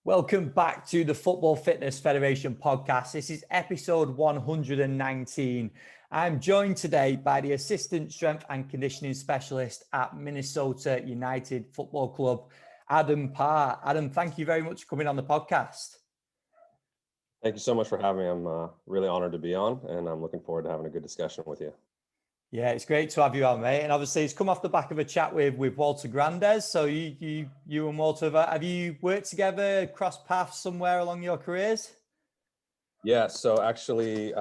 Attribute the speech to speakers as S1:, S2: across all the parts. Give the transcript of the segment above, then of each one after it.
S1: Welcome back to the Football Fitness Federation podcast. This is episode 119. I'm joined today by the Assistant Strength and Conditioning Specialist at Minnesota United Football Club, Adam Parr. Adam, thank you very much for coming on the podcast.
S2: Thank you so much for having me. I'm really honored to be on, and I'm looking forward to having a good discussion with you.
S1: Yeah, it's great to have you on, mate. And obviously, it's come off the back of a chat with Walter Grandes. So you and Walter, have you worked together, crossed paths somewhere along your careers?
S2: Yeah, so actually,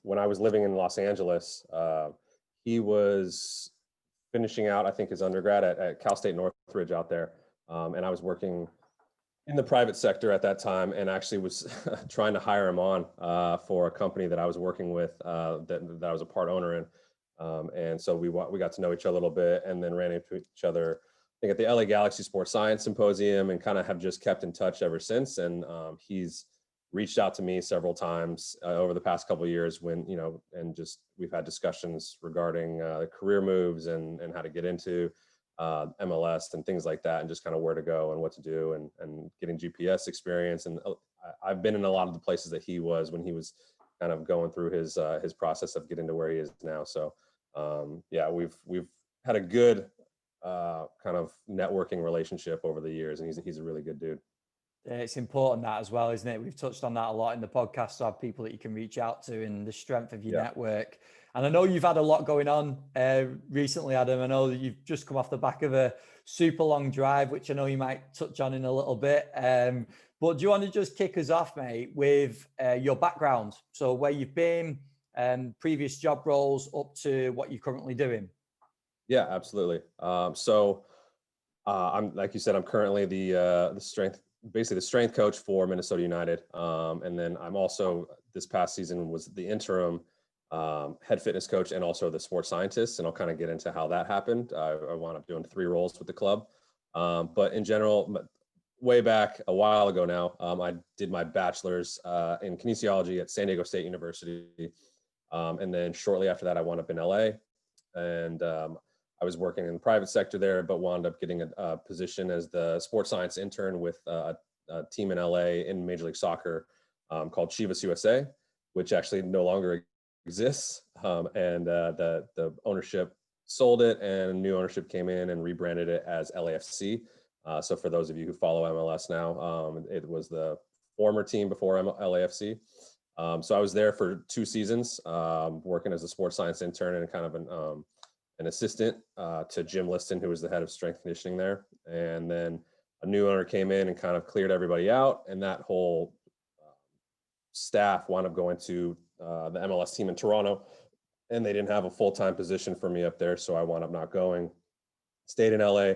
S2: when I was living in Los Angeles, he was finishing out, I think, his undergrad at Cal State Northridge out there. And I was working in the private sector at that time, and actually was trying to hire him on for a company that I was working with that I was a part owner in. And so we got to know each other a little bit, and then ran into each other, I think, at the LA Galaxy Sports Science Symposium, and kind of have just kept in touch ever since. And he's reached out to me several times over the past couple of years when, and just we've had discussions regarding career moves and how to get into MLS and things like that, and just kind of where to go and what to do, and getting GPS experience. And I've been in a lot of the places that he was when he was kind of going through his process of getting to where he is now. So yeah, we've had a good kind of networking relationship over the years, and he's a really good dude.
S1: It's important that as well, isn't it? We've touched on that a lot in the podcast, to have people that you can reach out to and the strength of your network. And I know you've had a lot going on recently, Adam. I know that you've just come off the back of a super long drive, which I know you might touch on in a little bit. But do you want to just kick us off, mate, with your background? So where you've been, previous job roles, up to what you're currently doing.
S2: Yeah, absolutely. So I'm, like you said, I'm currently the strength coach for Minnesota United. And then I'm also, this past season, was the interim head fitness coach and also the sports scientist. And I'll kind of get into how that happened. I wound up doing 3 roles with the club. But in general, way back a while ago now, I did my bachelor's in kinesiology at San Diego State University. And then shortly after that, I wound up in LA. And I was working in the private sector there, but wound up getting a position as the sports science intern with a team in LA in Major League Soccer called Chivas USA, which actually no longer exists. And the ownership sold it, and new ownership came in and rebranded it as LAFC. So for those of you who follow MLS now, it was the former team before LAFC. So I was there for 2 seasons, working as a sports science intern and kind of an assistant to Jim Liston, who was the head of strength conditioning there. And then a new owner came in and kind of cleared everybody out, and that whole staff wound up going to the MLS team in Toronto, and they didn't have a full-time position for me up there, so I wound up not going. Stayed in LA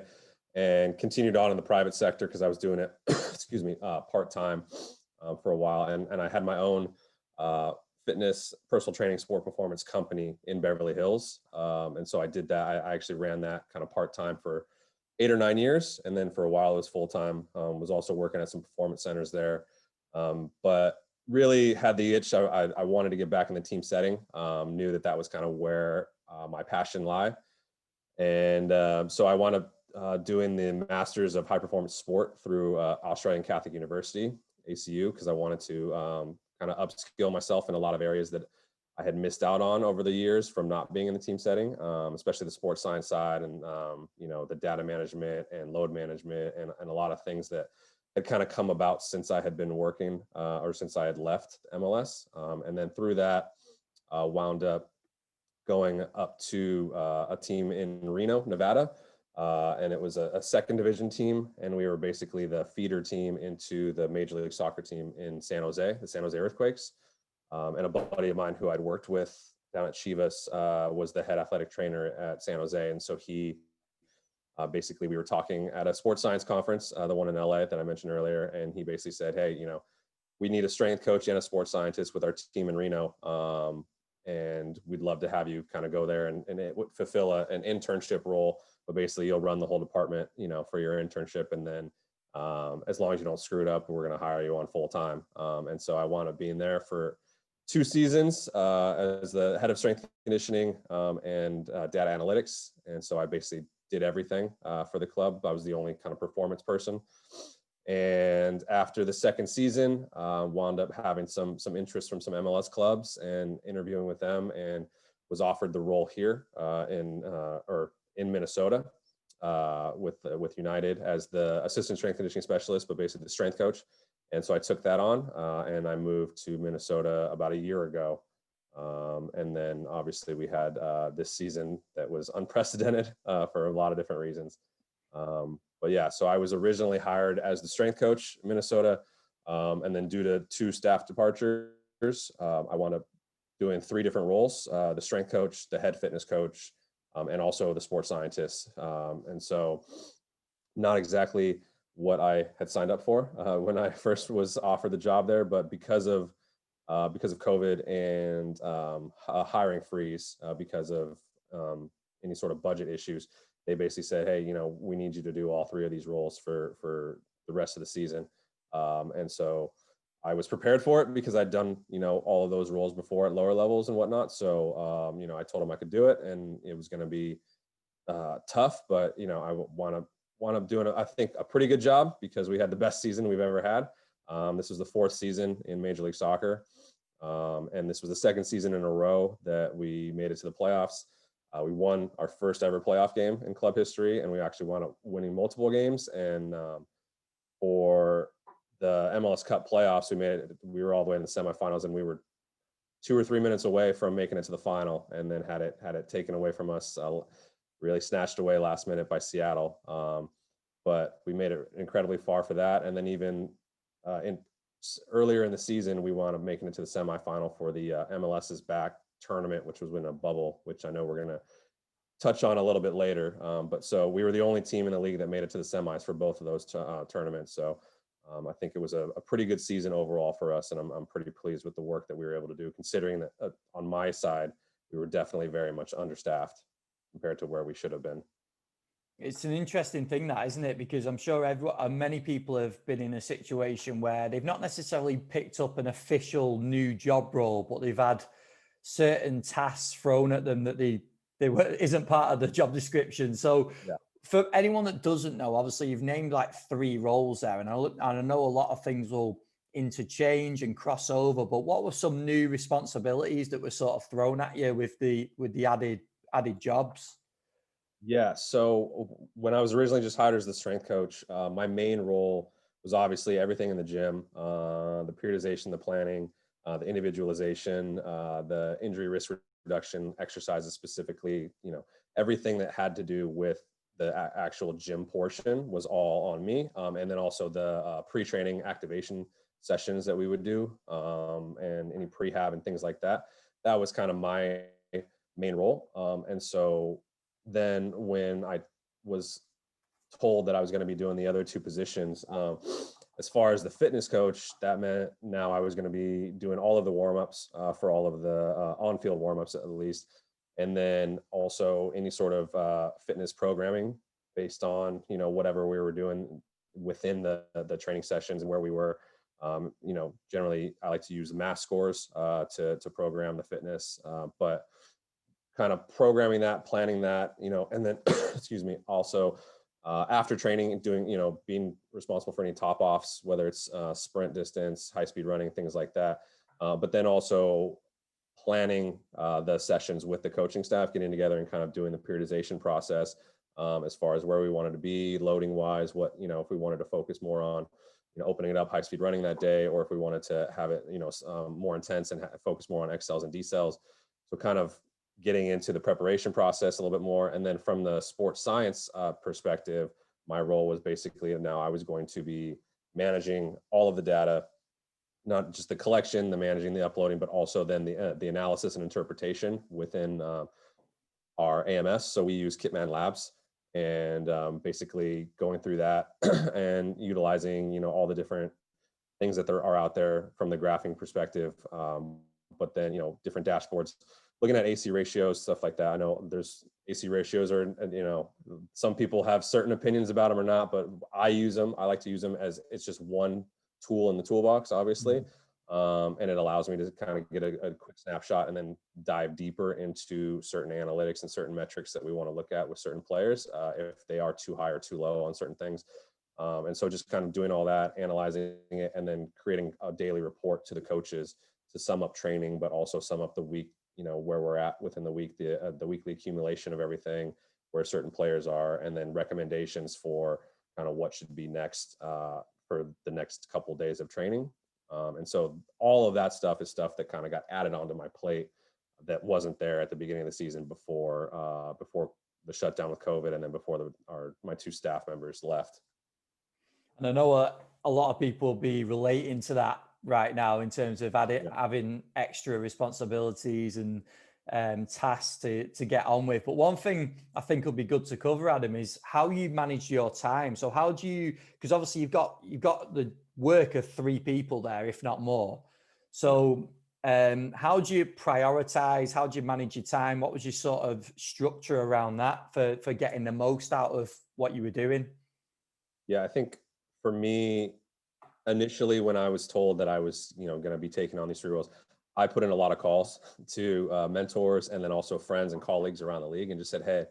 S2: and continued on in the private sector because I was doing it, part-time for a while, and I had my own fitness, personal training, sport performance company in Beverly Hills. And so I did that. I actually ran that kind of part-time for 8 or 9 years. And then for a while it was full-time, was also working at some performance centers there. But really had the itch. I wanted to get back in the team setting, knew that was kind of where my passion lie. And so I wound up doing the Masters of High Performance Sport through Australian Catholic University, ACU, because I wanted to kind of upskill myself in a lot of areas that I had missed out on over the years from not being in the team setting, especially the sports science side and, the data management and load management and a lot of things that had kind of come about since I had been working or since I had left MLS. And then through that, wound up going up to a team in Reno, Nevada. And it was a second division team, and we were basically the feeder team into the Major League Soccer team in San Jose, the San Jose Earthquakes. And a buddy of mine who I'd worked with down at Chivas was the head athletic trainer at San Jose. And so he basically, we were talking at a sports science conference, the one in LA that I mentioned earlier. And he basically said, hey, we need a strength coach and a sports scientist with our team in Reno. And we'd love to have you kind of go there and it would fulfill an internship role. But basically you'll run the whole department, for your internship. And then as long as you don't screw it up, we're going to hire you on full time. And so I wound up being there for 2 seasons as the head of strength conditioning and data analytics. And so I basically did everything for the club. I was the only kind of performance person. And after the second season, wound up having some interest from some MLS clubs and interviewing with them, and was offered the role here in Minnesota with United as the assistant strength conditioning specialist, but basically the strength coach. And so I took that on, and I moved to Minnesota about a year ago. And then obviously we had this season that was unprecedented for a lot of different reasons. But yeah, so I was originally hired as the strength coach in Minnesota. And then due to 2 staff departures, I wound up doing 3 different roles, the strength coach, the head fitness coach, and also the sports scientist. And so not exactly what I had signed up for when I first was offered the job there, but because of COVID and a hiring freeze because of any sort of budget issues, they basically said, hey, we need you to do all 3 of these roles for the rest of the season. And so I was prepared for it because I'd done, all of those roles before at lower levels and whatnot. So, I told them I could do it, and it was going to be tough, but, I wound up doing, I think, a pretty good job because we had the best season we've ever had. This was the 4th season in Major League Soccer. And this was the 2nd season in a row that we made it to the playoffs. We won our first ever playoff game in club history, and we actually wound up winning multiple games. And for the MLS Cup playoffs, we were all the way in the semifinals, and we were 2 or 3 minutes away from making it to the final, and then had it taken away from us, really snatched away last minute by Seattle. But we made it incredibly far for that. And then even earlier in the season, we wound up making it to the semifinal for the MLS's back tournament, which was in a bubble, which I know we're going to touch on a little bit later. But so we were the only team in the league that made it to the semis for both of those tournaments. So I think it was a pretty good season overall for us, and I'm pretty pleased with the work that we were able to do, considering that on my side, we were definitely very much understaffed compared to where we should have been.
S1: It's an interesting thing, that, isn't it? Because I'm sure many people have been in a situation where they've not necessarily picked up an official new job role, but they've had certain tasks thrown at them that isn't part of the job description. So
S2: Yeah.
S1: for anyone that doesn't know, obviously you've named like 3 roles there, and I know a lot of things will interchange and cross over. But what were some new responsibilities that were sort of thrown at you with the added jobs?
S2: Yeah. So when I was originally just hired as the strength coach, my main role was obviously everything in the gym, the periodization, the planning, the individualization, the injury risk reduction exercises specifically, everything that had to do with the actual gym portion was all on me. And then also the pre-training activation sessions that we would do, and any prehab and things like that. That was kind of my main role. And so then when I was told that I was going to be doing the other 2 positions, as far as the fitness coach, that meant now I was going to be doing all of the warm-ups for all of the on-field warm-ups at least. And then also any sort of fitness programming based on, whatever we were doing within the training sessions and where we were. Generally I like to use the mass scores to program the fitness, but kind of programming that, planning that, and then, excuse me, also after training, doing, being responsible for any top offs, whether it's sprint distance, high speed running, things like that. But then also planning the sessions with the coaching staff, getting together and kind of doing the periodization process as far as where we wanted to be loading wise, what, if we wanted to focus more on, opening it up high speed running that day, or if we wanted to have it, more intense and focus more on XLs and decels. So kind of getting into the preparation process a little bit more. And then from the sports science perspective, my role was basically now I was going to be managing all of the data, not just the collection, the managing, the uploading, but also then the analysis and interpretation within our AMS. So we use Kitman Labs, and basically going through that and utilizing, all the different things that there are out there from the graphing perspective. But then, different dashboards, looking at AC ratios, stuff like that. I know there's AC ratios are, some people have certain opinions about them or not, but I use them. I like to use them as it's just one tool in the toolbox, obviously. And it allows me to kind of get a quick snapshot and then dive deeper into certain analytics and certain metrics that we want to look at with certain players, if they are too high or too low on certain things. And so just kind of doing all that, analyzing it, and then creating a daily report to the coaches to sum up training, but also sum up the week, where we're at within the week, the weekly accumulation of everything, where certain players are, and then recommendations for kind of what should be next for the next couple of days of training. And so all of that stuff is stuff that kind of got added onto my plate that wasn't there at the beginning of the season before the shutdown with COVID, and then before my two staff members left.
S1: And I know a lot of people will be relating to that right now in terms of having extra responsibilities and tasks to get on with. But one thing I think will be good to cover, Adam, is how you manage your time. So how do you, because obviously you've got the work of 3 people there, if not more. So how do you prioritize? How do you manage your time? What was your sort of structure around that for getting the most out of what you were doing?
S2: Yeah, I think for me, initially when I was told that I was, going to be taking on these 3 roles, I put in a lot of calls to mentors and then also friends and colleagues around the league and just said, hey,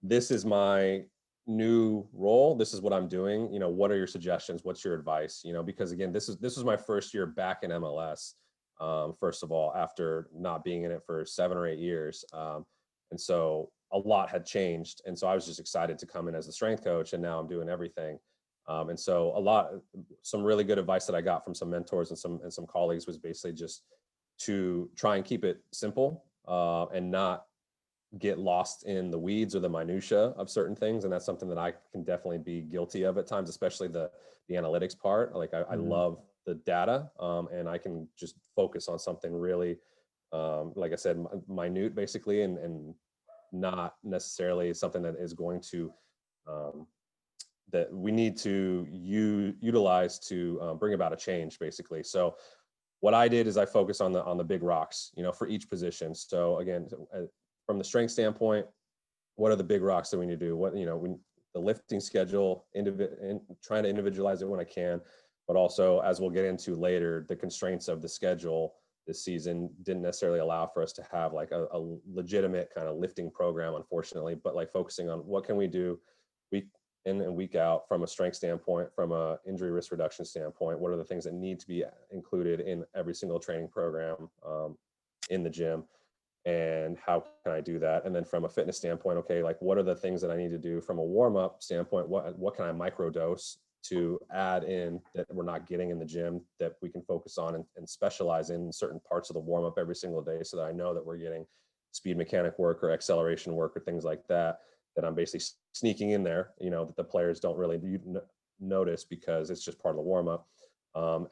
S2: this is my new role. This is what I'm doing. What are your suggestions? What's your advice? Because again, this was my first year back in MLS. First of all, after not being in it for 7 or 8 years. And so a lot had changed. And so I was just excited to come in as the strength coach, and now I'm doing everything. And so some really good advice that I got from some mentors and some colleagues was basically just to try and keep it simple and not get lost in the weeds or the minutia of certain things. And that's something that I can definitely be guilty of at times, especially the analytics part. Like I love the data and I can just focus on something really, like I said, minute basically, and not necessarily something that is going to, that we need to utilize to bring about a change basically. So what I did is I focused on the big rocks, for each position. So again, from the strength standpoint, what are the big rocks that we need to do? What, the lifting schedule, trying to individualize it when I can, but also, as we'll get into later, the constraints of the schedule this season didn't necessarily allow for us to have like a legitimate kind of lifting program, unfortunately, but like focusing on what can we do week in and week out from a strength standpoint, from a injury risk reduction standpoint, what are the things that need to be included in every single training program in the gym, and how can I do that? And then from a fitness standpoint, okay, like what are the things that I need to do from a warm-up standpoint? What can I microdose to add in that we're not getting in the gym that we can focus on and specialize in certain parts of the warm-up every single day, so that I know that we're getting speed mechanic work or acceleration work or things like that I'm basically sneaking in there, that the players don't really notice because it's just part of the warm-up.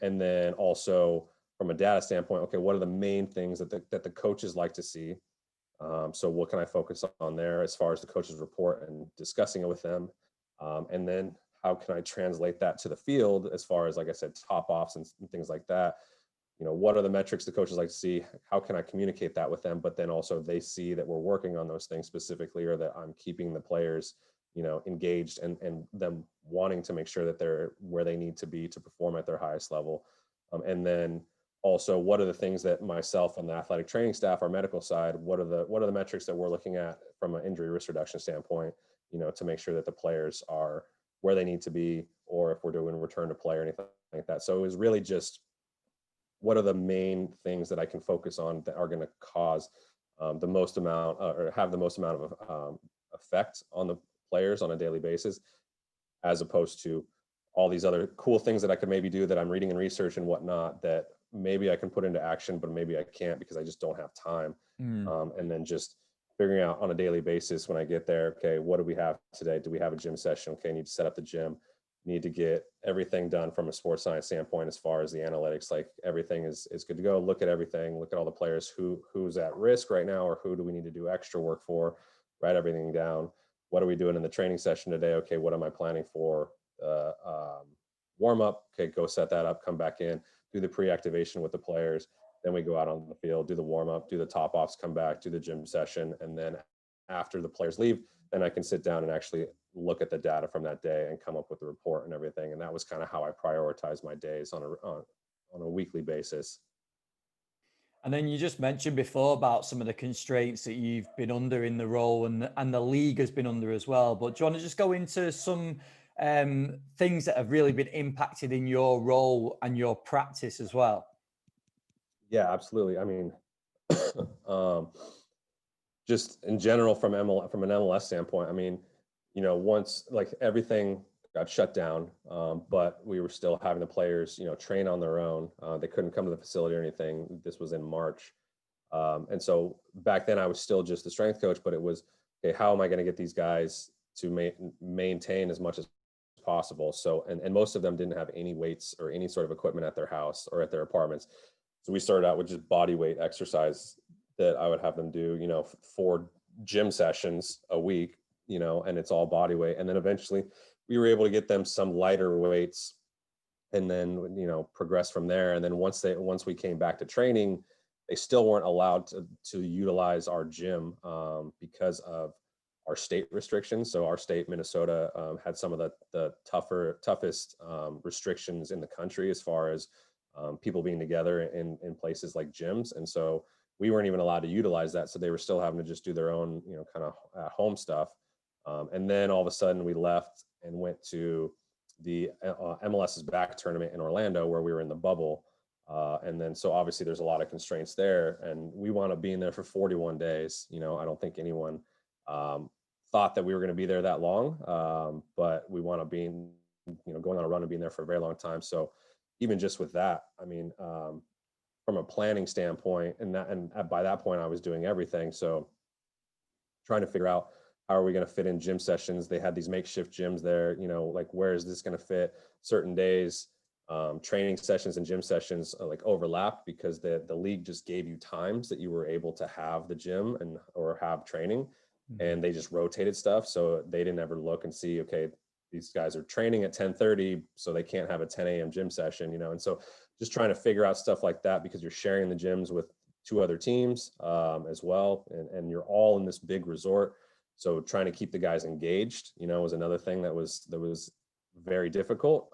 S2: And then also from a data standpoint, okay, what are the main things that the coaches like to see? So what can I focus on there as far as the coaches report and discussing it with them? And then how can I translate that to the field as far as, like I said, top offs and things like that? What are the metrics the coaches like to see? How can I communicate that with them? But then also they see that we're working on those things specifically, or that I'm keeping the players, engaged and them wanting to make sure that they're where they need to be to perform at their highest level. And then also, what are the things that myself and the athletic training staff, our medical side, what are the metrics that we're looking at from an injury risk reduction standpoint, to make sure that the players are where they need to be, or if we're doing return to play or anything like that. So it was really just, what are the main things that I can focus on that are going to cause the most amount or have the most amount of effect on the players on a daily basis, as opposed to all these other cool things that I could maybe do that I'm reading and research and whatnot that maybe I can put into action, but maybe I can't because I just don't have time. And then just figuring out on a daily basis when I get there, okay, what do we have today? Do we have a gym session? Okay, I need to set up the gym. Need to get everything done from a sports science standpoint as far as the analytics, like everything is good to go. Look at everything, look at all the players who's at risk right now, or who do we need to do extra work for, write everything down. What are we doing in the training session today? Okay, what am I planning for warm up? Okay, go set that up, come back in, do the pre-activation with the players. Then we go out on the field, do the warm up, do the top offs, come back, do the gym session. And then after the players leave, then I can sit down and actually look at the data from that day and come up with the report and everything. And that was kind of how I prioritize my days on a weekly basis.
S1: And then you just mentioned before about some of the constraints that you've been under in the role and the league has been under as well. But do you want to just go into some things that have really been impacted in your role and your practice as well?
S2: Yeah, absolutely. I mean, um, just in general from an MLS standpoint, I mean, once like everything got shut down, but we were still having the players, train on their own. They couldn't come to the facility or anything. This was in March. And so back then I was still just the strength coach, but it was, okay, how am I going to get these guys to maintain as much as possible? So, and most of them didn't have any weights or any sort of equipment at their house or at their apartments. So we started out with just body weight exercise that I would have them do, 4 gym sessions a week, and it's all body weight. And then eventually we were able to get them some lighter weights and then, progress from there. And then once we came back to training, they still weren't allowed to utilize our gym because of our state restrictions. So our state, Minnesota, had some of the toughest restrictions in the country as far as people being together in places like gyms. And so we weren't even allowed to utilize that. So they were still having to just do their own, kind of at home stuff. And then all of a sudden we left and went to the MLS's back tournament in Orlando where we were in the bubble. And then, so obviously there's a lot of constraints there, and we wound up being there for 41 days. I don't think anyone thought that we were going to be there that long, but we wound up being, going on a run and being there for a very long time. So even just with that, I mean, from a planning standpoint, and by that point I was doing everything. So trying to figure out how are we going to fit in gym sessions. They had these makeshift gyms there, like where is this going to fit certain days. Training sessions and gym sessions like overlapped because the league just gave you times that you were able to have the gym or have training, and they just rotated stuff. So they didn't ever look and see, okay, these guys are training at 10:30, so they can't have a 10 a.m. gym session, and so just trying to figure out stuff like that, because you're sharing the gyms with 2 other teams as well, and you're all in this big resort. So trying to keep the guys engaged, was another thing that was very difficult,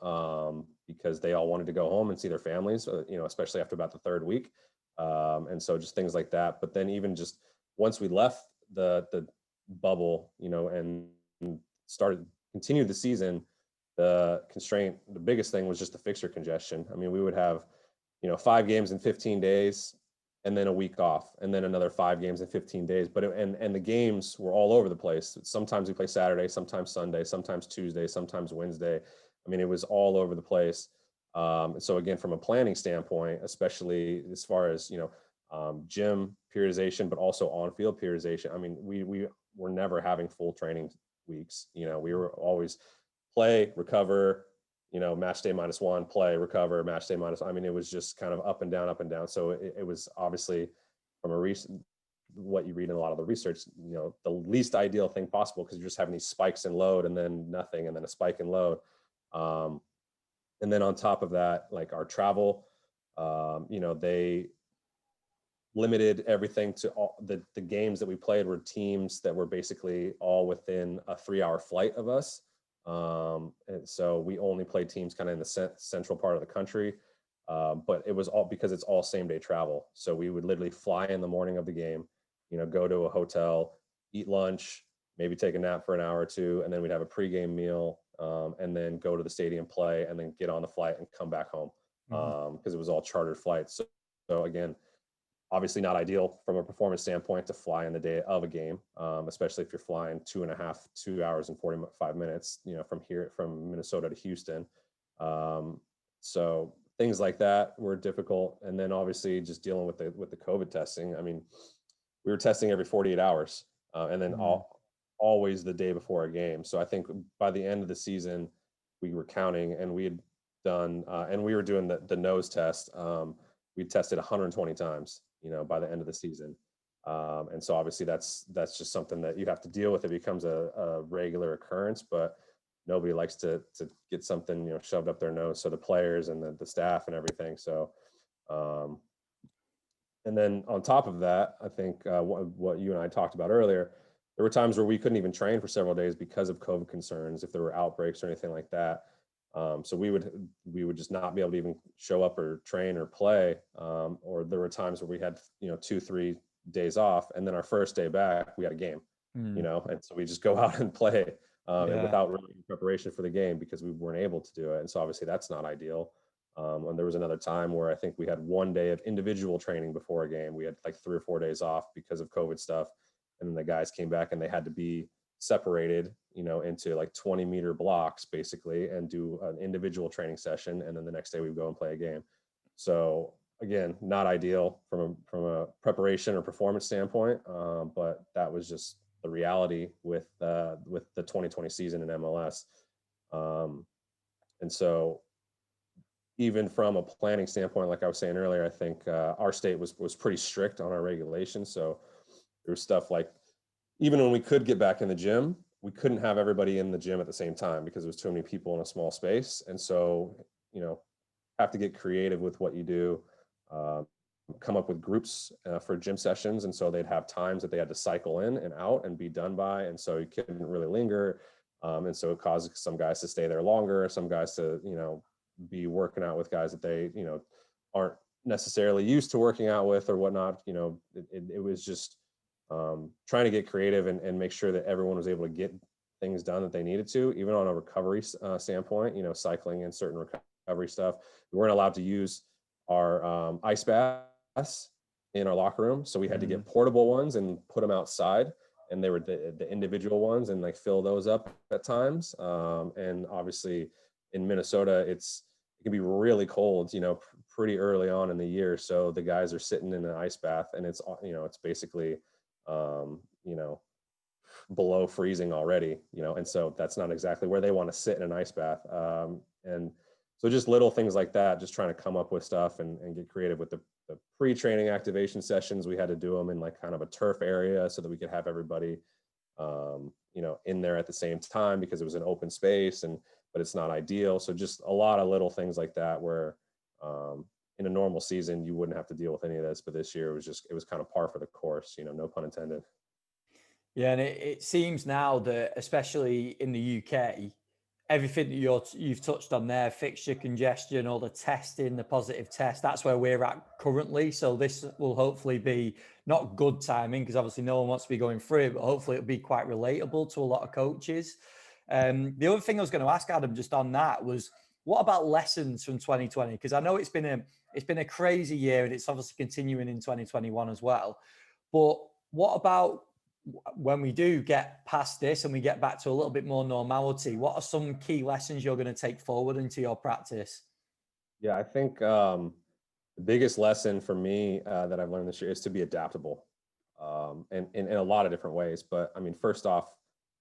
S2: because they all wanted to go home and see their families, especially after about the 3rd week. And so just things like that. But then even just once we left the bubble, and continued the season, the biggest thing was just the fixture congestion. I mean, we would have, 5 games in 15 days and then a week off, and then another 5 games in 15 days. But and the games were all over the place. Sometimes we play Saturday, sometimes Sunday, sometimes Tuesday, sometimes Wednesday. I mean, it was all over the place. So again, from a planning standpoint, especially as far as gym periodization, but also on-field periodization. I mean, we were never having full training weeks. We were always play, recover, match day -1, play, recover, match day minus. I mean, it was just kind of up and down, up and down. So it was obviously from what you read in a lot of the research, the least ideal thing possible, because you're just having these spikes in load and then nothing, and then a spike in load. And then on top of that, like our travel, they limited everything to all the games that we played were teams that were basically all within a 3-hour flight of us. And so we only played teams kind of in the central part of the country. But it was all because it's all same day travel. So we would literally fly in the morning of the game, go to a hotel, eat lunch, maybe take a nap for an hour or 2, and then we'd have a pregame meal, and then go to the stadium, play, and then get on the flight and come back home, because it was all chartered flights. So again, obviously not ideal from a performance standpoint to fly in the day of a game, especially if you're flying 2 hours and 45 minutes, from Minnesota to Houston. So things like that were difficult. And then obviously just dealing with the COVID testing. I mean, we were testing every 48 hours, and then always the day before a game. So I think by the end of the season, we were counting, and we had done, and we were doing the nose test. We tested 120 times, by the end of the season. And so obviously that's just something that you have to deal with. It becomes a regular occurrence, but nobody likes to get something, shoved up their nose. So the players and the staff and everything. So, and then on top of that, I think what you and I talked about earlier, there were times where we couldn't even train for several days because of COVID concerns, if there were outbreaks or anything like that. So we would just not be able to even show up or train or play. Or there were times where we had, 2-3 days off, and then our first day back, we had a game, and so we just go out and play. and without really preparation for the game because we weren't able to do it. And so obviously that's not ideal. And there was another time where I think we had 1 day of individual training before a game. We had like 3 or 4 days off because of COVID stuff. And then the guys came back and they had to be separated, into like 20-meter blocks basically and do an individual training session. And then the next day we would go and play a game. So again, not ideal from a preparation or performance standpoint. But that was just the reality with the 2020 season in MLS. And so even from a planning standpoint, like I was saying earlier, I think our state was pretty strict on our regulations. So there was stuff like, even when we could get back in the gym, we couldn't have everybody in the gym at the same time because there was too many people in a small space. And so, have to get creative with what you do, come up with groups for gym sessions. And so they'd have times that they had to cycle in and out and be done by. And so you couldn't really linger. And so it caused some guys to stay there longer, some guys to, be working out with guys that they, aren't necessarily used to working out with or whatnot. It was just trying to get creative and make sure that everyone was able to get things done that they needed to, even on a recovery standpoint, cycling and certain recovery stuff. We weren't allowed to use our ice baths in our locker room. So we had to get portable ones and put them outside. And they were the individual ones and like fill those up at times. And obviously in Minnesota, it can be really cold, pretty early on in the year. So the guys are sitting in an ice bath and it's basically, below freezing already, and so that's not exactly where they want to sit in an ice bath. And so just little things like that, just trying to come up with stuff and get creative with the pre-training activation sessions. We had to do them in like kind of a turf area so that we could have everybody, in there at the same time because it was an open space but it's not ideal. So just a lot of little things like that where, in a normal season, you wouldn't have to deal with any of this, but this year it was kind of par for the course, no pun intended.
S1: Yeah, and it seems now that, especially in the UK, everything that you've touched on there, fixture congestion, all the testing, the positive test, that's where we're at currently. So this will hopefully be not good timing because obviously no one wants to be going through it, but hopefully it'll be quite relatable to a lot of coaches. The other thing I was going to ask Adam just on that was, what about lessons from 2020? Because I know it's been a crazy year and it's obviously continuing in 2021 as well. But what about when we do get past this and we get back to a little bit more normality? What are some key lessons you're going to take forward into your practice?
S2: Yeah, I think the biggest lesson for me that I've learned this year is to be adaptable, and in a lot of different ways. But I mean, first off,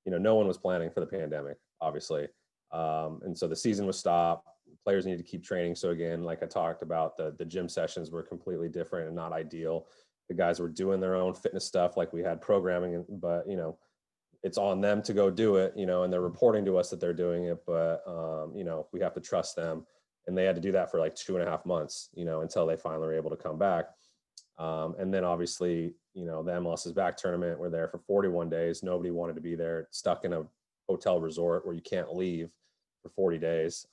S2: no one was planning for the pandemic, obviously. And so the season was stopped. Players needed to keep training. So again, like I talked about, the gym sessions were completely different and not ideal. The guys were doing their own fitness stuff, like we had programming, but it's on them to go do it, and they're reporting to us that they're doing it, but we have to trust them. And they had to do that for like 2.5 months, until they finally were able to come back. And then obviously, the MLS's back tournament, we're there for 41 days. Nobody wanted to be there, stuck in a hotel resort where you can't leave for 40 days.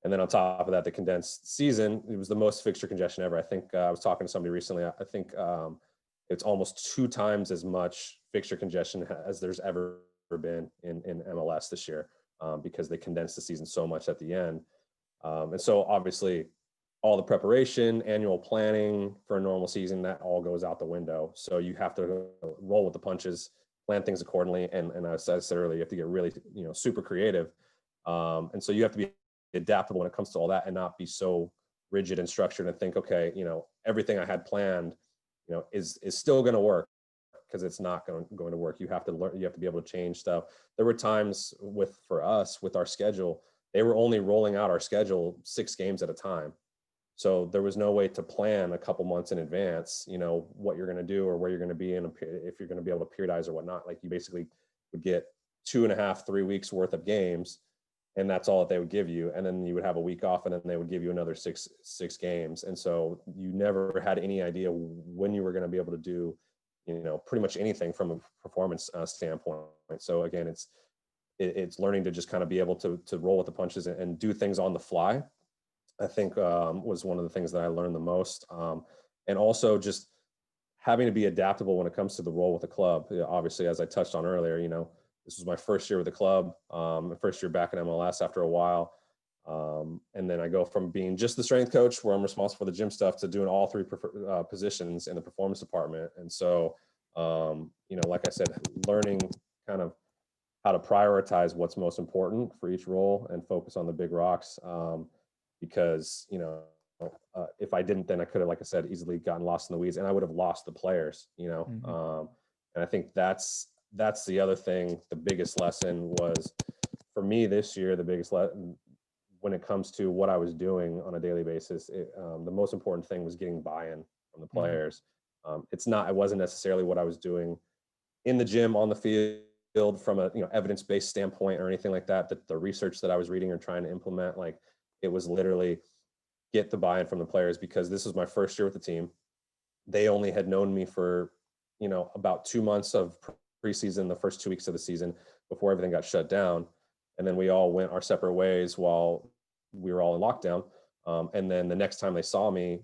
S2: And then on top of that, the condensed season, it was the most fixture congestion ever. I think I was talking to somebody recently. I think it's almost 2 times as much fixture congestion as there's ever been in MLS this year, because they condensed the season so much at the end. And so obviously all the preparation, annual planning for a normal season, that all goes out the window. So you have to roll with the punches, plan things accordingly. And as I said earlier, you have to get really, super creative. And so you have to be adaptable when it comes to all that and not be so rigid and structured and think, okay, everything I had planned, is still going to work, because it's not going to work. You have to learn, you have to be able to change stuff. There were times for us with our schedule, they were only rolling out our schedule 6 games at a time. So there was no way to plan a couple months in advance, what you're going to do or where you're going to be in, if you're going to be able to periodize or whatnot. Like you basically would get 2.5, 3 weeks worth of games, and that's all that they would give you. And then you would have a week off, and then they would give you another six games. And so you never had any idea when you were going to be able to do, pretty much anything from a performance standpoint. So again, it's learning to just kind of be able to roll with the punches and do things on the fly. I think was one of the things that I learned the most. And also just having to be adaptable when it comes to the role with the club. Obviously, as I touched on earlier, This was my first year with the club, my first year back in MLS after a while. And then I go from being just the strength coach, where I'm responsible for the gym stuff, to doing all three positions in the performance department. And so, like I said, learning kind of how to prioritize what's most important for each role and focus on the big rocks. Because, if I didn't, then I could have, like I said, easily gotten lost in the weeds, and I would have lost the players, and I think that's the other thing. The biggest lesson was for me this year, the biggest lesson when it comes to what I was doing on a daily basis, the most important thing was getting buy-in from the players. It wasn't necessarily what I was doing in the gym, on the field, from a evidence-based standpoint or anything like that. That the research that I was reading or trying to implement, like, it was literally get the buy-in from the players, because this was my first year with the team. They only had known me for about 2 months of preseason, the first 2 weeks of the season before everything got shut down, and then we all went our separate ways while we were all in lockdown. And then the next time they saw me,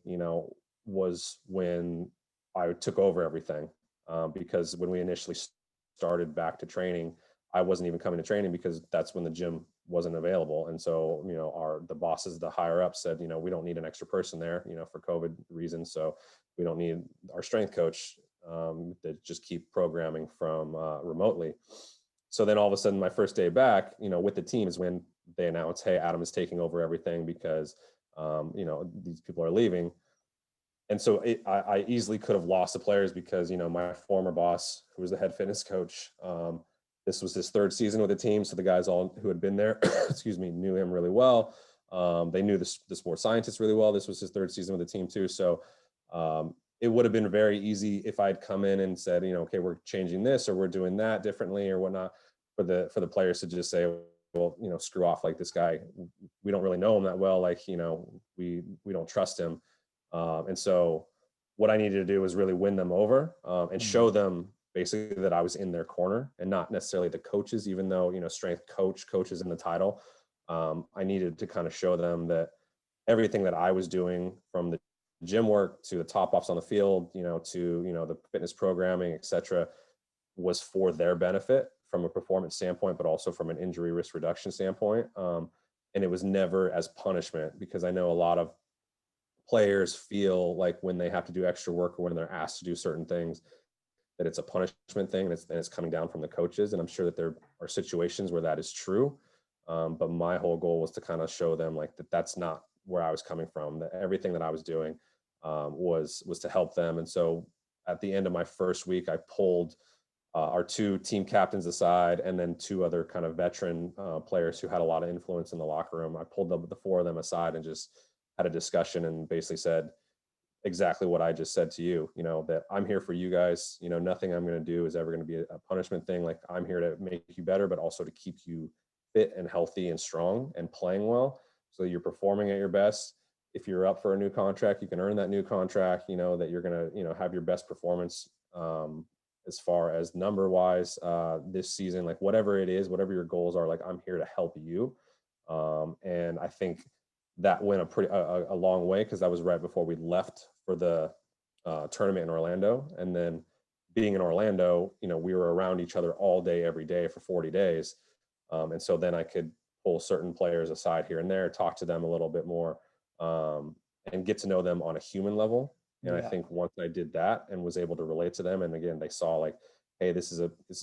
S2: was when I took over everything. Because when we initially started back to training, I wasn't even coming to training because that's when the gym wasn't available. And so, the bosses, the higher up, said, we don't need an extra person there, for COVID reasons. So we don't need our strength coach to just keep programming from remotely. So then all of a sudden, my first day back, with the team, is when they announced, hey, Adam is taking over everything because, these people are leaving. And so I easily could have lost the players because, my former boss, who was the head fitness coach, this was his third season with the team. So the guys all who had been there, excuse me, knew him really well. They knew the sports scientists really well. This was his third season with the team too. So it would have been very easy if I'd come in and said, okay, we're changing this or we're doing that differently or whatnot, for the players to just say, well, screw off. Like, this guy, we don't really know him that well. Like, we don't trust him. And so what I needed to do was really win them over and show them basically that I was in their corner and not necessarily the coaches, even though, strength coach is in the title. I needed to kind of show them that everything that I was doing, from the gym work to the top offs on the field, to, the fitness programming, et cetera, was for their benefit from a performance standpoint, but also from an injury risk reduction standpoint. And it was never as punishment, because I know a lot of players feel like when they have to do extra work or when they're asked to do certain things, that it's a punishment thing, and it's coming down from the coaches. And I'm sure that there are situations where that is true. But my whole goal was to kind of show them, like, that's not where I was coming from, that everything that I was doing was to help them. And so at the end of my first week, I pulled our two team captains aside, and then two other kind of veteran players who had a lot of influence in the locker room. I pulled the four of them aside and just had a discussion and basically said exactly what I just said to you, that I'm here for you guys. Nothing I'm going to do is ever going to be a punishment thing. Like, I'm here to make you better, but also to keep you fit and healthy and strong and playing well, so you're performing at your best. If you're up for a new contract, you can earn that new contract, that you're going to, have your best performance as far as number wise this season, like whatever it is, whatever your goals are, like, I'm here to help you. And I think that went a long way, because that was right before we left for the tournament in Orlando. And then being in Orlando, we were around each other all day, every day for 40 days. And so then I could pull certain players aside here and there, talk to them a little bit more, and get to know them on a human level. And I think once I did that and was able to relate to them, and again, they saw, like, hey, this is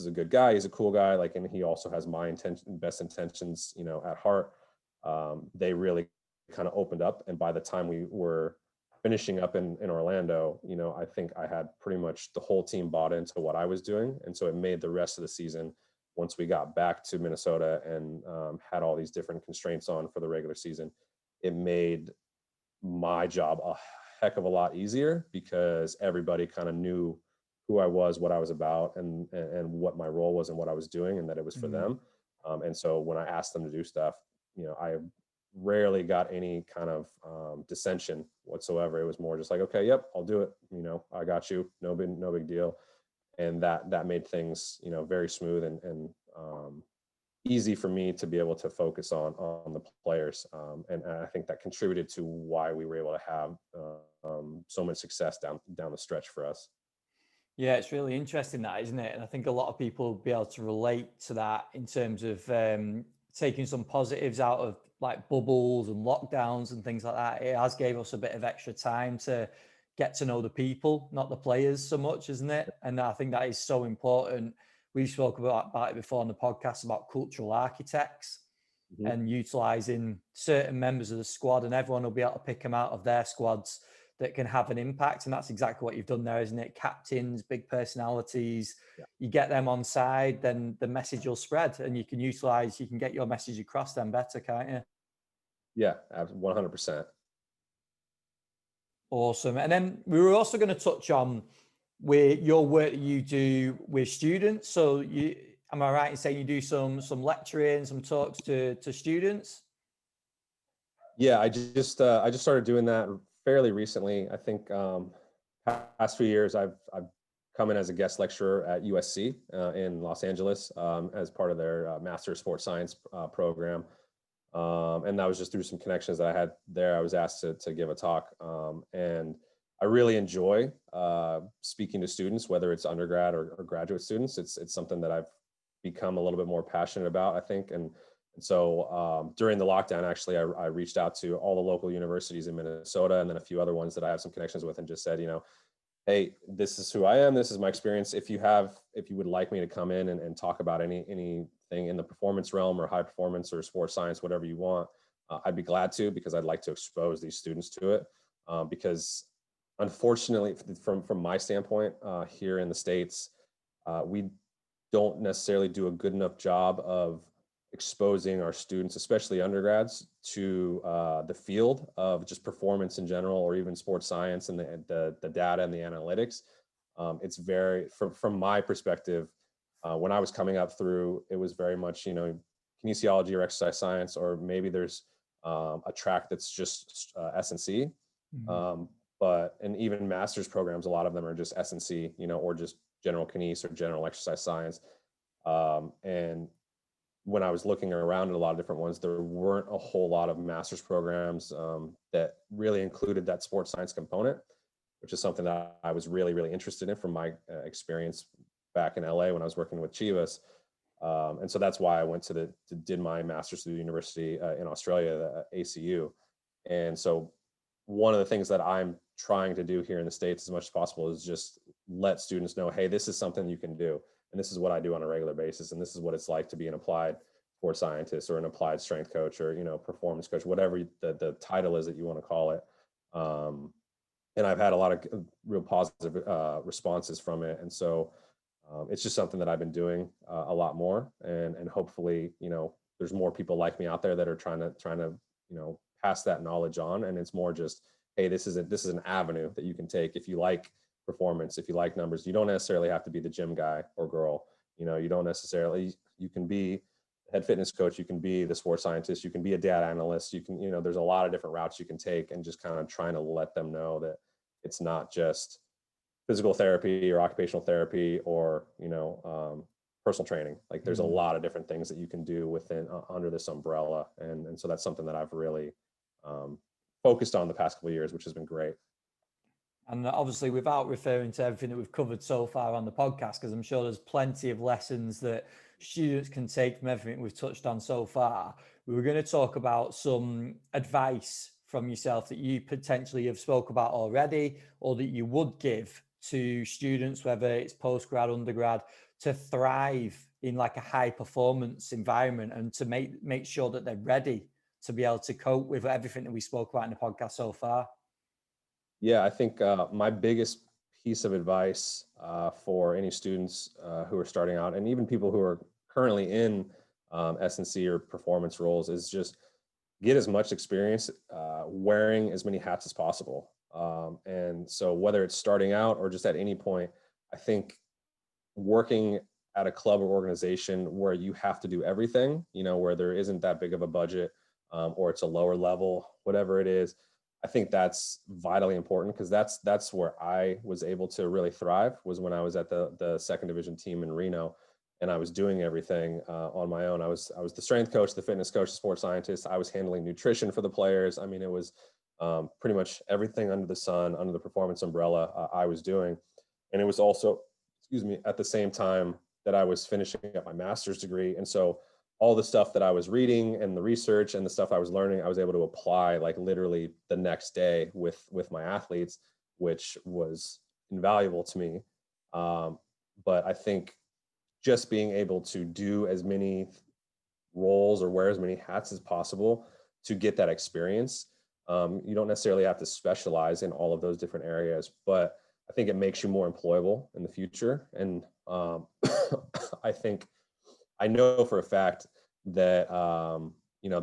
S2: a good guy. He's a cool guy. Like, and he also has my best intentions, at heart. They really kind of opened up. And by the time we were finishing up in Orlando, I think I had pretty much the whole team bought into what I was doing. And so it made the rest of the season, once we got back to Minnesota and had all these different constraints on for the regular season, it made my job a heck of a lot easier, because everybody kind of knew who I was, what I was about, and what my role was and what I was doing, and that it was for them. And so when I asked them to do stuff, I rarely got any kind of dissension whatsoever. It was more just like, okay, yep, I'll do it. I got you. No big deal. And that made things, very smooth and easy for me to be able to focus on the players. And I think that contributed to why we were able to have so much success down the stretch for us.
S1: Yeah, it's really interesting that, isn't it? And I think a lot of people will be able to relate to that in terms of taking some positives out of like bubbles and lockdowns and things like that. It has gave us a bit of extra time to get to know the people, not the players so much, isn't it? And I think that is so important. We spoke about it before on the podcast about cultural architects
S2: Mhm.
S1: and utilizing certain members of the squad, and everyone will be able to pick them out of their squads that can have an impact. And that's exactly what you've done there, isn't it? Captains, big personalities,
S2: Yeah.
S1: you get them on side, then the message will spread and you can get your message across them better, can't you?
S2: Yeah, 100%.
S1: Awesome. And then we were also going to touch on with your work that you do with students. So am I right in saying you do some lecturing, some talks to students?
S2: Yeah, I just started doing that fairly recently. I think past few years I've come in as a guest lecturer at USC in Los Angeles as part of their Master of Sports Science program. And that was just through some connections that I had there. I was asked to give a talk, and I really enjoy speaking to students, whether it's undergrad or graduate students. It's something that I've become a little bit more passionate about, I think. And so during the lockdown, actually, I reached out to all the local universities in Minnesota and then a few other ones that I have some connections with, and just said, hey, this is who I am. This is my experience. If you would like me to come in and talk about anything in the performance realm or high performance or sports science, whatever you want, I'd be glad to, because I'd like to expose these students to it. Because unfortunately, from my standpoint, here in the States, we don't necessarily do a good enough job of exposing our students, especially undergrads, to the field of just performance in general, or even sports science and the data and the analytics. It's very, from my perspective, when I was coming up through, it was very much, kinesiology or exercise science, or maybe there's a track that's just S&C.
S1: Mhm.
S2: And even master's programs, a lot of them are just S&C, or just general kines or general exercise science. And when I was looking around at a lot of different ones, there weren't a whole lot of master's programs that really included that sports science component, which is something that I was really, really interested in from my experience back in LA when I was working with Chivas. And so that's why I went did my master's through the university in Australia, the ACU. And so one of the things that I'm trying to do here in the States as much as possible is just let students know, hey, this is something you can do. And this is what I do on a regular basis. And this is what it's like to be an applied sports scientist or an applied strength coach or, performance coach, whatever the title is that you want to call it. And I've had a lot of real positive responses from it. And so it's just something that I've been doing a lot more. And hopefully, there's more people like me out there that are trying to, pass that knowledge on. And it's more just, hey, this is an avenue that you can take if you like performance, if you like numbers. You don't necessarily have to be the gym guy or girl. You don't necessarily, you can be a head fitness coach, you can be the sports scientist, you can be a data analyst, you can, there's a lot of different routes you can take, and just kind of trying to let them know that it's not just physical therapy or occupational therapy or, personal training. Like there's a
S1: Mm.
S2: lot of different things that you can do within under this umbrella. And so that's something that I've really focused on the past couple of years, which has been great.
S1: And obviously, without referring to everything that we've covered so far on the podcast, because I'm sure there's plenty of lessons that students can take from everything we've touched on so far, we were going to talk about some advice from yourself that you potentially have spoke about already, or that you would give to students, whether it's postgrad, undergrad, to thrive in like a high performance environment and to make sure that they're ready to be able to cope with everything that we spoke about in the podcast so far.
S2: Yeah, I think my biggest piece of advice for any students who are starting out, and even people who are currently in S&C or performance roles, is just get as much experience wearing as many hats as possible. And so whether it's starting out or just at any point, I think working at a club or organization where you have to do everything, where there isn't that big of a budget, or it's a lower level, whatever it is, I think that's vitally important, because that's where I was able to really thrive, was when I was at the second division team in Reno, and I was doing everything on my own. I was the strength coach, the fitness coach, the sports scientist. I was handling nutrition for the players. I mean, it was pretty much everything under the sun, under the performance umbrella, I was doing. And it was also excuse me, at the same time that I was finishing up my master's degree. And so all the stuff that I was reading and the research and the stuff I was learning, I was able to apply like literally the next day with my athletes, which was invaluable to me. But I think just being able to do as many roles or wear as many hats as possible to get that experience. You don't necessarily have to specialize in all of those different areas, but I think it makes you more employable in the future. And I think I know for a fact that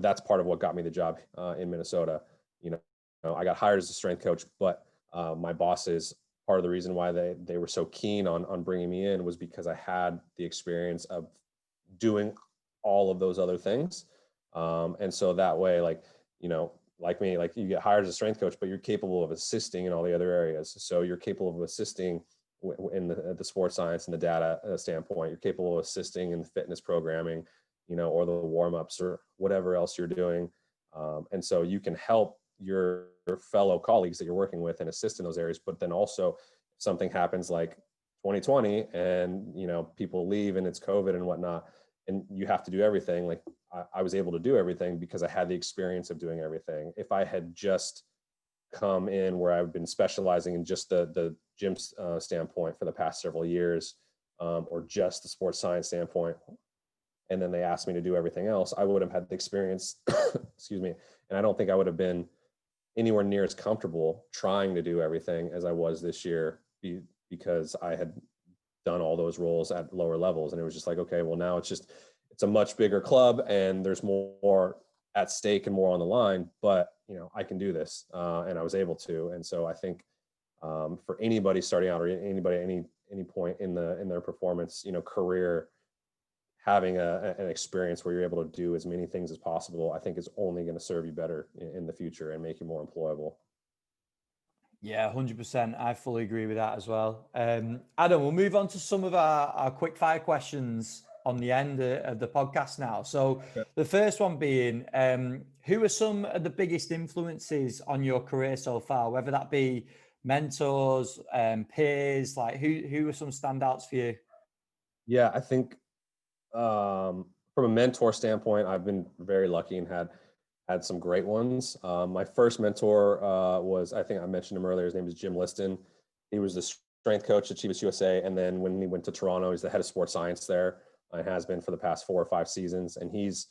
S2: that's part of what got me the job in Minnesota. You know, I got hired as a strength coach, but my bosses, part of the reason why they were so keen on bringing me in was because I had the experience of doing all of those other things. And so that way, like, like me, like you get hired as a strength coach, but you're capable of assisting in all the other areas. So you're capable of assisting in the sports science and the data standpoint. You're capable of assisting in the fitness programming, or the warm-ups or whatever else you're doing. And so you can help your fellow colleagues that you're working with and assist in those areas. But then also if something happens like 2020 and, people leave and it's COVID and whatnot, and you have to do everything. Like I was able to do everything because I had the experience of doing everything. If I had just come in where I've been specializing in just the gym standpoint for the past several years, or just the sports science standpoint, and then they asked me to do everything else, I would have had the experience, excuse me, and I don't think I would have been anywhere near as comfortable trying to do everything as I was this year because I had done all those roles at lower levels. And it was just like, okay, well now it's a much bigger club and there's more at stake and more on the line, but I can do this. And I was able to. And so I think for anybody starting out or anybody, any point in their performance, career, having an experience where you're able to do as many things as possible, I think is only going to serve you better in the future and make you more employable.
S1: Yeah, 100%. I fully agree with that as well. Adam, we'll move on to some of our quick fire questions on the end of the podcast now. So the first one being, who are some of the biggest influences on your career so far, whether that be mentors, peers, like who are some standouts for you?
S2: Yeah, I think from a mentor standpoint, I've been very lucky and had some great ones. My first mentor was, I think I mentioned him earlier, his name is Jim Liston. He was the strength coach at Chivas USA. And then when he went to Toronto, he's the head of sports science there and has been for the past 4 or 5 seasons. And he's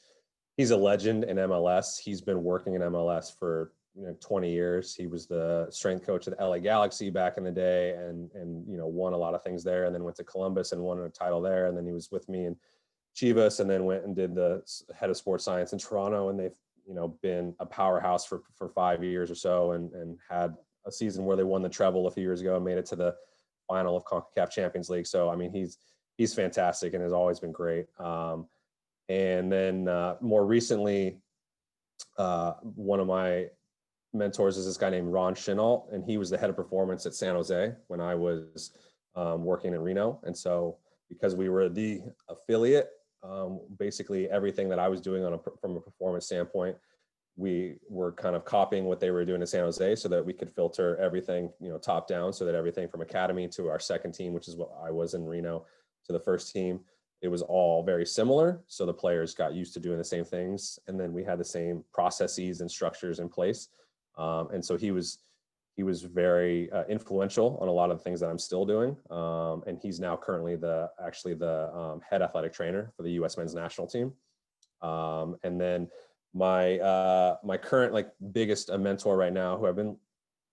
S2: a legend in MLS. He's been working in MLS for 20 years. He was the strength coach of the LA Galaxy back in the day and won a lot of things there, and then went to Columbus and won a title there. And then he was with me in Chivas and then went and did the head of sports science in Toronto. And they've been a powerhouse for 5 years or so, and had a season where they won the treble a few years ago and made it to the final of CONCACAF Champions League. So, I mean, he's fantastic and has always been great. And then more recently, one of my mentors is this guy named Ron Chenault, and he was the head of performance at San Jose when I was working in Reno. And so because we were the affiliate, basically everything that I was doing from a performance standpoint, we were kind of copying what they were doing in San Jose so that we could filter everything, top down, so that everything from academy to our second team, which is what I was in Reno, to the first team, it was all very similar. So the players got used to doing the same things. And then we had the same processes and structures in place. And so he was very influential on a lot of the things that I'm still doing. And he's now currently the head athletic trainer for the U.S. men's national team. And then my current biggest mentor right now, who I've been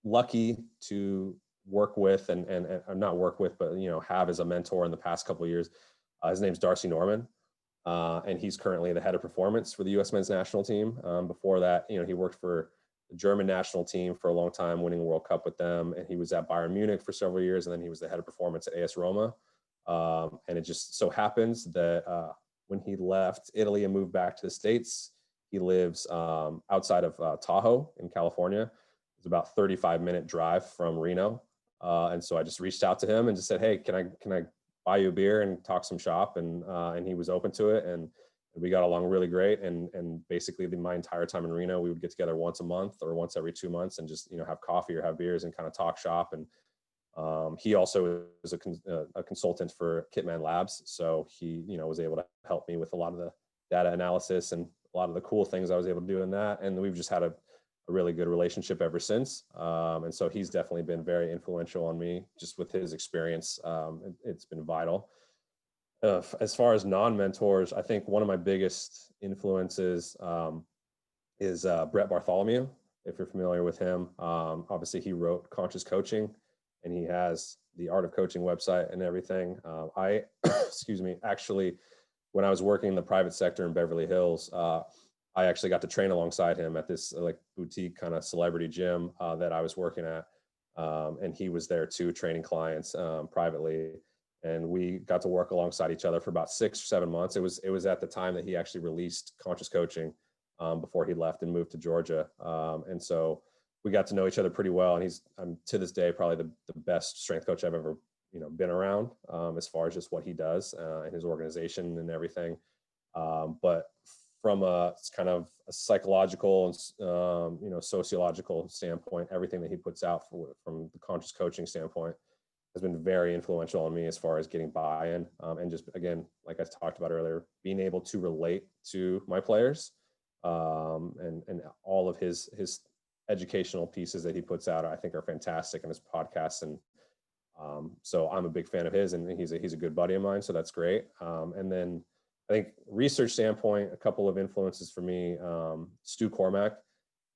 S2: lucky to work with and not work with, but have as a mentor in the past couple of years, his name's Darcy Norman. And he's currently the head of performance for the U.S. men's national team. Before that, he worked for the German national team for a long time, winning the World Cup with them. And he was at Bayern Munich for several years. And then he was the head of performance at AS Roma. And it just so happens that when he left Italy and moved back to the States, he lives outside of Tahoe in California. It's about a 35-minute drive from Reno. And so I just reached out to him and just said, hey, can I buy you a beer and talk some shop? And he was open to it. And we got along really great. And basically my entire time in Reno, we would get together once a month or once every 2 months and just, have coffee or have beers and kind of talk shop. And He also is a consultant for Kitman Labs. So he, was able to help me with a lot of the data analysis and a lot of the cool things I was able to do in that. And we've just had a really good relationship ever since. And so he's definitely been very influential on me just with his experience. It's been vital. As far as non-mentors, I think one of my biggest influences is Brett Bartholomew. If you're familiar with him, obviously he wrote Conscious Coaching, and he has the Art of Coaching website and everything. I, excuse me, actually, when I was working in the private sector in Beverly Hills, I actually got to train alongside him at this like boutique kind of celebrity gym that I was working at. And he was there too, training clients privately. And we got to work alongside each other for about 6 or 7 months. It was at the time that he actually released Conscious Coaching before he left and moved to Georgia. And so we got to know each other pretty well. And I'm to this day probably the best strength coach I've ever been around as far as just what he does and his organization and everything. But from a kind of a psychological and sociological standpoint, everything that he puts out from the conscious coaching standpoint has been very influential on me as far as getting buy-in and just, again, like I talked about earlier, being able to relate to my players and all of his educational pieces that he puts out, I think are fantastic, in his podcasts. And so I'm a big fan of his, and he's a good buddy of mine. So that's great. And then I think research standpoint, a couple of influences for me, Stu Cormack,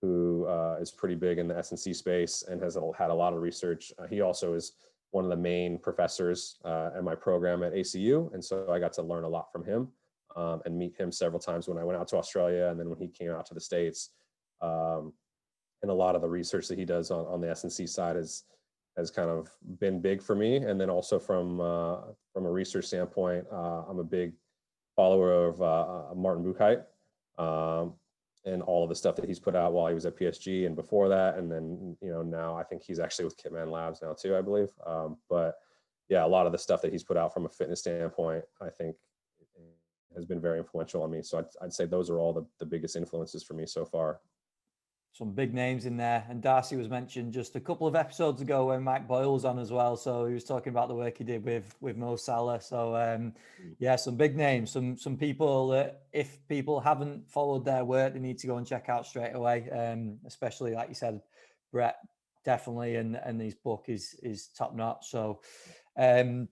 S2: who is pretty big in the S&C space and has had a lot of research. He also is one of the main professors at my program at ACU. And so I got to learn a lot from him and meet him several times when I went out to Australia. And then when he came out to the States, and a lot of the research that he does on the S&C side has kind of been big for me. And then also from a research standpoint, I'm a big follower of Martin Buchheit and all of the stuff that he's put out while he was at PSG and before that. And then, now I think he's actually with Kitman Labs now too, I believe. But yeah, a lot of the stuff that he's put out from a fitness standpoint, I think has been very influential on me. So I'd say those are all the biggest influences for me so far.
S1: Some big names in there, and Darcy was mentioned just a couple of episodes ago when Mike Boyle's on as well. So he was talking about the work he did with Mo Salah. So yeah, some big names, some people that if people haven't followed their work, they need to go and check out straight away. Especially like you said, Brett, definitely, and his book is top notch. So the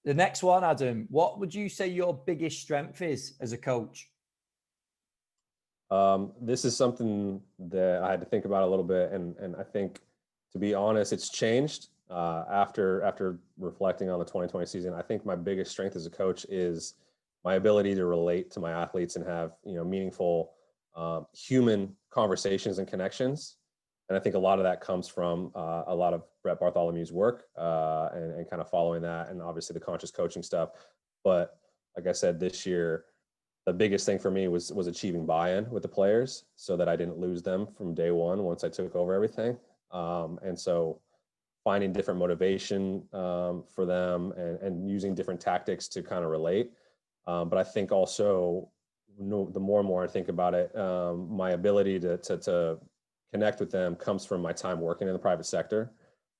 S1: next one, Adam, what would you say your biggest strength is as a coach?
S2: This is something that I had to think about a little bit, and I think, to be honest, it's changed after reflecting on the 2020 season. I think my biggest strength as a coach is my ability to relate to my athletes and have meaningful human conversations and connections. And I think a lot of that comes from a lot of Brett Bartholomew's work and kind of following that, and obviously the conscious coaching stuff. But like I said, this year, the biggest thing for me was achieving buy-in with the players so that I didn't lose them from day one once I took over everything. And so finding different motivation for them and using different tactics to kind of relate. But I think also the more and more I think about it, my ability to connect with them comes from my time working in the private sector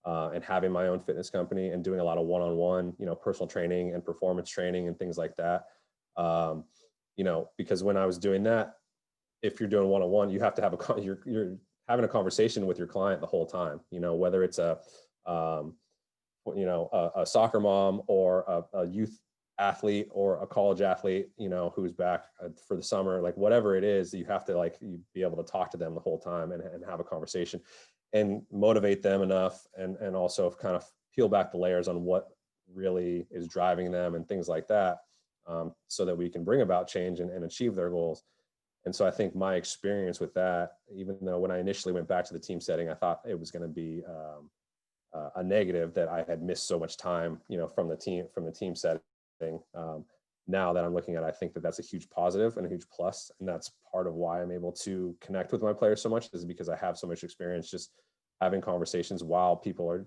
S2: and having my own fitness company and doing a lot of one-on-one, personal training and performance training and things like that. Because when I was doing that, if you're doing one-on-one, you have to have you're having a conversation with your client the whole time, whether it's a soccer mom or a youth athlete or a college athlete, who's back for the summer, like whatever it is, you have to you be able to talk to them the whole time and have a conversation and motivate them enough and also kind of peel back the layers on what really is driving them and things like that. So that we can bring about change and achieve their goals. And so I think my experience with that, even though when I initially went back to the team setting, I thought it was going to be a negative that I had missed so much time, from the team setting. Now that I'm looking at it, I think that that's a huge positive and a huge plus. And that's part of why I'm able to connect with my players so much, is because I have so much experience just having conversations while people are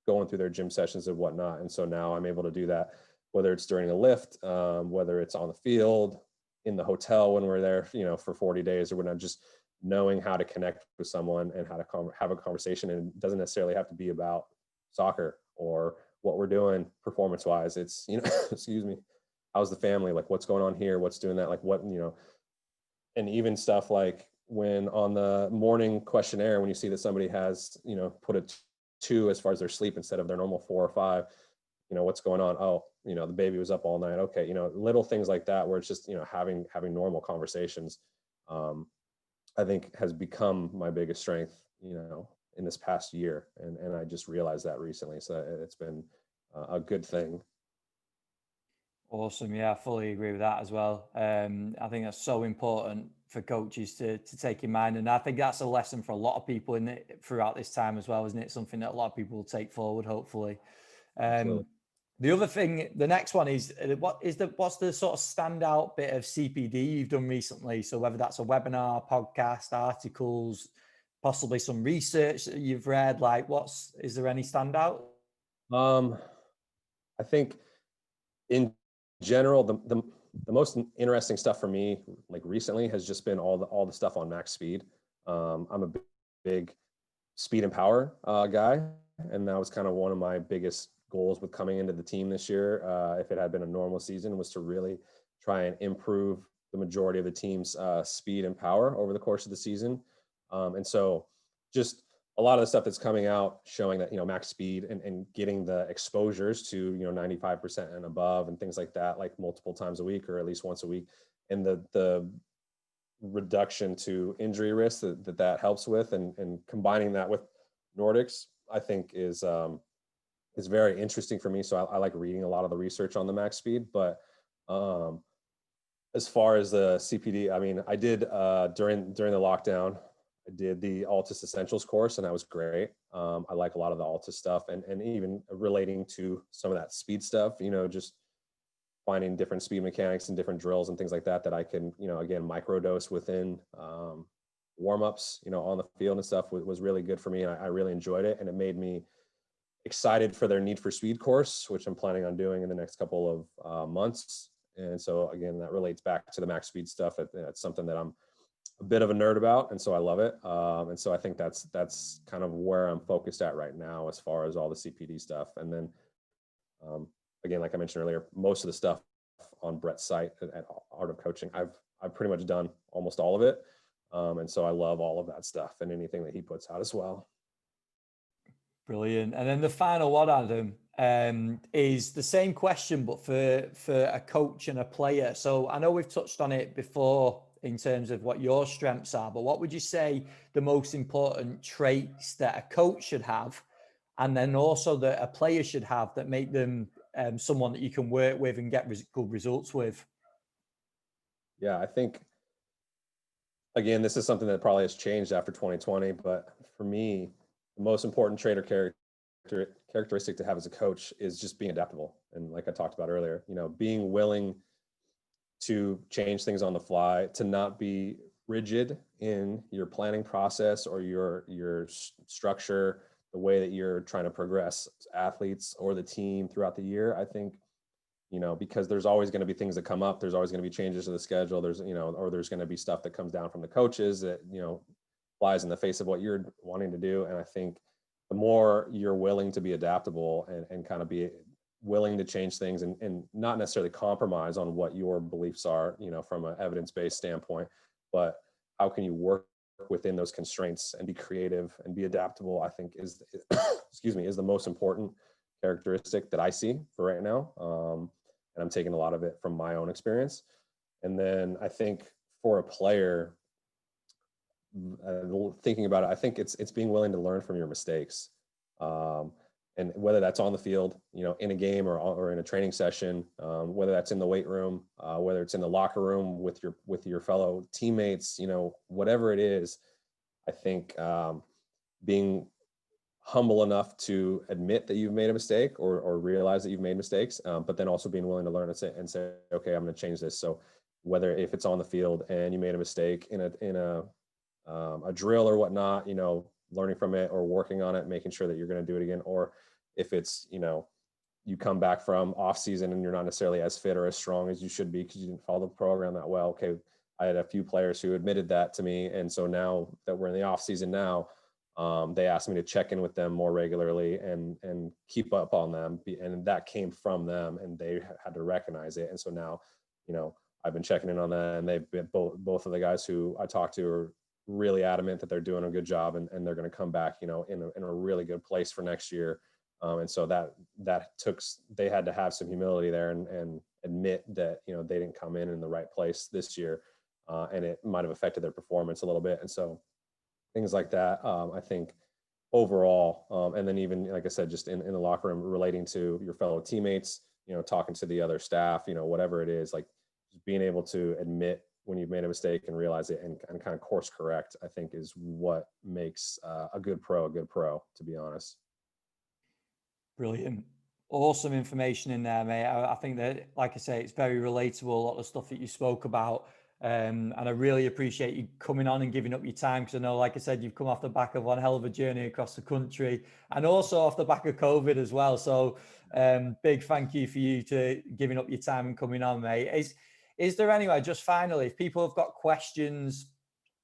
S2: going through their gym sessions and whatnot. And so now I'm able to do that, whether it's during a lift, whether it's on the field, in the hotel when we're there, for 40 days or whatnot, just knowing how to connect with someone and how to have a conversation. And it doesn't necessarily have to be about soccer or what we're doing performance wise. It's, excuse me, how's the family? Like, what's going on here? What's doing that? Like, what, and even stuff like when on the morning questionnaire, when you see that somebody has, put a 2 as far as their sleep instead of their normal 4 or 5, what's going on? Oh, the baby was up all night. Okay. Little things like that, where it's just, having normal conversations, I think has become my biggest strength, in this past year. And I just realized that recently. So it's been a good thing.
S1: Awesome. Yeah, I fully agree with that as well. I think that's so important for coaches to take in mind. And I think that's a lesson for a lot of people in it throughout this time as well, isn't it? Something that a lot of people will take forward, hopefully.
S2: Absolutely.
S1: The other thing, the next one is what's the sort of standout bit of CPD you've done recently? So whether that's a webinar, podcast, articles, possibly some research that you've read, like is there any standout?
S2: I think in general, the most interesting stuff for me, like recently, has just been all the stuff on max speed. I'm a big speed and power guy, and that was kind of one of my biggest goals with coming into the team this year. If it had been a normal season, was to really try and improve the majority of the team's speed and power over the course of the season. And so just a lot of the stuff that's coming out showing that, max speed and getting the exposures to, 95% and above and things like that, like multiple times a week or at least once a week. And the reduction to injury risk that helps with, and combining that with Nordics, I think is very interesting for me. So I like reading a lot of the research on the max speed, but as far as the CPD, I mean, I did during the lockdown, I did the Altus Essentials course, and that was great. I like a lot of the Altus stuff, and even relating to some of that speed stuff, just finding different speed mechanics and different drills and things like that I can, again, microdose within warm-ups, on the field and stuff was really good for me. I really enjoyed it, and it made me excited for their Need for Speed course, which I'm planning on doing in the next couple of months. And so again, that relates back to the max speed stuff. That's something that I'm a bit of a nerd about, and so I love it. And so I think that's kind of where I'm focused at right now as far as all the CPD stuff. And then again, like I mentioned earlier, most of the stuff on Brett's site at Art of Coaching, I've pretty much done almost all of it. And so I love all of that stuff and anything that he puts out as well.
S1: Brilliant. And then the final one, Adam, is the same question, but for a coach and a player. So I know we've touched on it before in terms of what your strengths are, but what would you say the most important traits that a coach should have, and then also that a player should have, that make them someone that you can work with and get good results with?
S2: Yeah, I think, again, this is something that probably has changed after 2020, but for me, the most important trait or characteristic to have as a coach is just being adaptable. And like I talked about earlier, being willing to change things on the fly, to not be rigid in your planning process or your structure, the way that you're trying to progress athletes or the team throughout the year. I think, because there's always going to be things that come up. There's always going to be changes to the schedule. There's, or there's going to be stuff that comes down from the coaches that, flies in the face of what you're wanting to do. And I think the more you're willing to be adaptable and kind of be willing to change things and not necessarily compromise on what your beliefs are, from an evidence-based standpoint, but how can you work within those constraints and be creative and be adaptable, I think is the most important characteristic that I see for right now. And I'm taking a lot of it from my own experience. And then I think for a player, thinking about it, I think it's being willing to learn from your mistakes, and whether that's on the field, in a game or in a training session, whether that's in the weight room, whether it's in the locker room with your fellow teammates, whatever it is. I think being humble enough to admit that you've made a mistake or realize that you've made mistakes, but then also being willing to learn and say, okay, I'm going to change this. So whether if it's on the field and you made a mistake in a drill or whatnot, learning from it or working on it, making sure that you're going to do it again. Or if it's, you come back from off season and you're not necessarily as fit or as strong as you should be because you didn't follow the program that well. Okay. I had a few players who admitted that to me. And so now that we're in the off season now, They asked me to check in with them more regularly and keep up on them, and that came from them, and they had to recognize it. And so now, I've been checking in on them, and they've been both of the guys who I talked to are really adamant that they're doing a good job, and they're going to come back, in a really good place for next year. And so they had to have some humility there and admit that, they didn't come in the right place this year, and it might have affected their performance a little bit. And so things like that, I think overall, and then even, like I said, just in the locker room, relating to your fellow teammates, talking to the other staff, whatever it is, like just being able to admit when you've made a mistake and realize it and kind of course correct, I think is what makes a good pro, to be honest.
S1: Brilliant. Awesome information in there, mate. I think that, like I say, it's very relatable, a lot of stuff that you spoke about. And I really appreciate you coming on and giving up your time, because I know, like I said, you've come off the back of one hell of a journey across the country and also off the back of COVID as well. So big thank you for you to giving up your time and coming on, mate. Is there anyway, just finally, if people have got questions,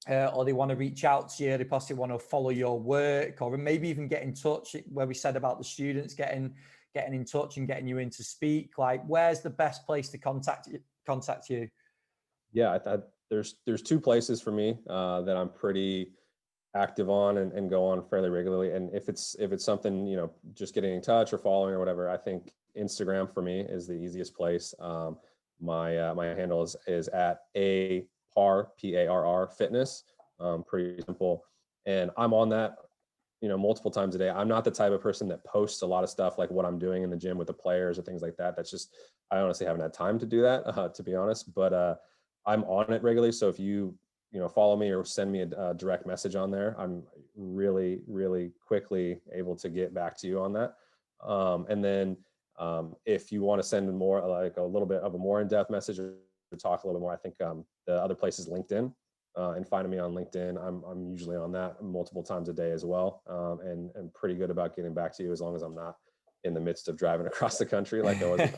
S1: or they want to reach out to you, they possibly want to follow your work, or maybe even get in touch, where we said about the students getting in touch and getting you in to speak, like where's the best place to contact you?
S2: Yeah, I thought there's two places for me that I'm pretty active on and go on fairly regularly. And if it's something, just getting in touch or following or whatever, I think Instagram for me is the easiest place. My handle is at Parr, Parr fitness. Pretty simple. And I'm on that, multiple times a day. I'm not the type of person that posts a lot of stuff like what I'm doing in the gym with the players or things like that. That's just, I honestly haven't had time to do that, to be honest, but I'm on it regularly. So if you follow me or send me a direct message on there, I'm really, really quickly able to get back to you on that. And then if you want to send more, like a little bit of a more in-depth message or talk a little bit more, I think the other place is LinkedIn, and finding me on LinkedIn. I'm usually on that multiple times a day as well, and pretty good about getting back to you as long as I'm not in the midst of driving across the country like I was.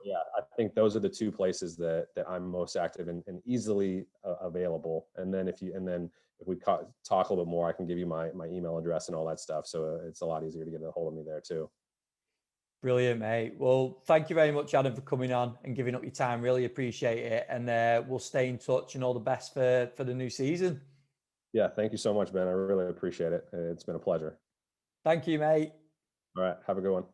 S2: Yeah, I think those are the two places that I'm most active and easily available. And then if we talk a little bit more, I can give you my email address and all that stuff. So it's a lot easier to get a hold of me there too.
S1: Brilliant, mate. Well, thank you very much, Adam, for coming on and giving up your time. Really appreciate it. And we'll stay in touch, and all the best for the new season.
S2: Yeah, thank you so much, Ben. I really appreciate it. It's been a pleasure.
S1: Thank you, mate.
S2: All right, have a good one.